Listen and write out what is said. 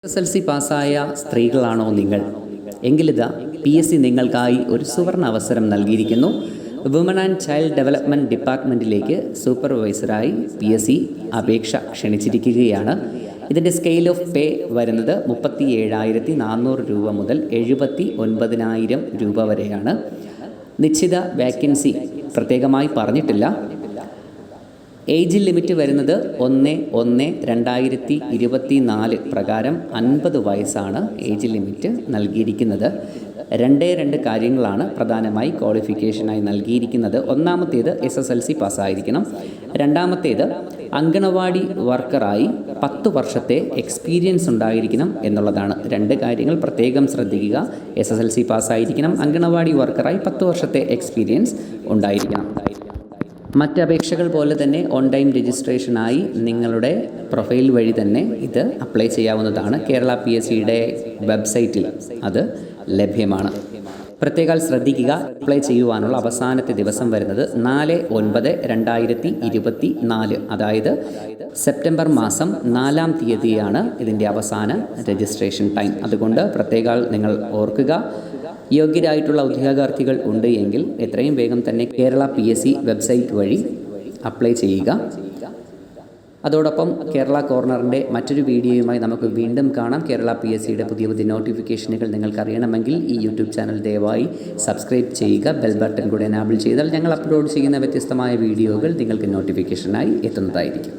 SSLC പാസ്സായ സ്ത്രീകളാണോ നിങ്ങൾ? എങ്കിലിതാ PSC നിങ്ങൾക്കായി ഒരു സുവർണ അവസരം നൽകിയിരിക്കുന്നു. വുമൺ ആൻഡ് ചൈൽഡ് ഡെവലപ്മെൻറ്റ് ഡിപ്പാർട്ട്മെൻറ്റിലേക്ക് സൂപ്പർവൈസറായി PSC അപേക്ഷ ക്ഷണിച്ചിരിക്കുകയാണ്. ഇതിൻ്റെ സ്കെയിൽ ഓഫ് പേ വരുന്നത് 37,400 രൂപ മുതൽ 79,000 രൂപ വരെയാണ്. നിശ്ചിത വേക്കൻസി പ്രത്യേകമായി പറഞ്ഞിട്ടില്ല. ഏജ് ലിമിറ്റ് വരുന്നത് 1/1/2024 പ്രകാരം 50 വയസ്സാണ് ഏജ് ലിമിറ്റ് നൽകിയിരിക്കുന്നത്. 2 കാര്യങ്ങളാണ് പ്രധാനമായി ക്വാളിഫിക്കേഷനായി നൽകിയിരിക്കുന്നത്. ഒന്നാമത്തേത് SSLC പാസ്സായിരിക്കണം. രണ്ടാമത്തേത് അങ്കണവാടി വർക്കറായി 10 വർഷത്തെ എക്സ്പീരിയൻസ് ഉണ്ടായിരിക്കണം എന്നുള്ളതാണ്. 2 കാര്യങ്ങൾ പ്രത്യേകം ശ്രദ്ധിക്കുക. SSLC പാസ്സായിരിക്കണം, അങ്കണവാടി വർക്കറായി 10 വർഷത്തെ എക്സ്പീരിയൻസ് ഉണ്ടായിരിക്കണം. മറ്റ് അപേക്ഷകൾ പോലെ തന്നെ ഓൺ ടൈം രജിസ്ട്രേഷനായി നിങ്ങളുടെ പ്രൊഫൈൽ വഴി തന്നെ ഇത് അപ്ലൈ ചെയ്യാവുന്നതാണ്. കേരള PSCയുടെ വെബ്സൈറ്റിൽ അത് ലഭ്യമാണ്. പ്രത്യേകം ശ്രദ്ധിക്കുക, അപ്ലൈ ചെയ്യുവാനുള്ള അവസാനത്തെ ദിവസം വരുന്നത് 4/9/2024, അതായത് സെപ്റ്റംബർ മാസം 4-ാം തീയതിയാണ് ഇതിൻ്റെ അവസാന രജിസ്ട്രേഷൻ ടൈം. അതുകൊണ്ട് പ്രത്യേകം നിങ്ങൾ ഓർക്കുക. യോഗ്യരായിട്ടുള്ള ഉദ്യോഗാർത്ഥികൾ ഉണ്ട് എങ്കിൽ എത്രയും വേഗം തന്നെ കേരള PSC വെബ്സൈറ്റ് വഴി അപ്ലൈ ചെയ്യുക. അതോടൊപ്പം കേരള കോർണറിൻ്റെ മറ്റൊരു വീഡിയോയുമായി നമുക്ക് വീണ്ടും കാണാം. കേരള PSCയുടെ പുതിയ നോട്ടിഫിക്കേഷനുകൾ നിങ്ങൾക്ക് അറിയണമെങ്കിൽ ഈ യൂട്യൂബ് ചാനൽ ദയവായി സബ്സ്ക്രൈബ് ചെയ്യുക. ബെൽ ബട്ടൺ കൂടെ എനാബിൾ ചെയ്താൽ ഞങ്ങൾ അപ്ലോഡ് ചെയ്യുന്ന വ്യത്യസ്തമായ വീഡിയോകൾ നിങ്ങൾക്ക് നോട്ടിഫിക്കേഷനായി എത്തുന്നതായിരിക്കും.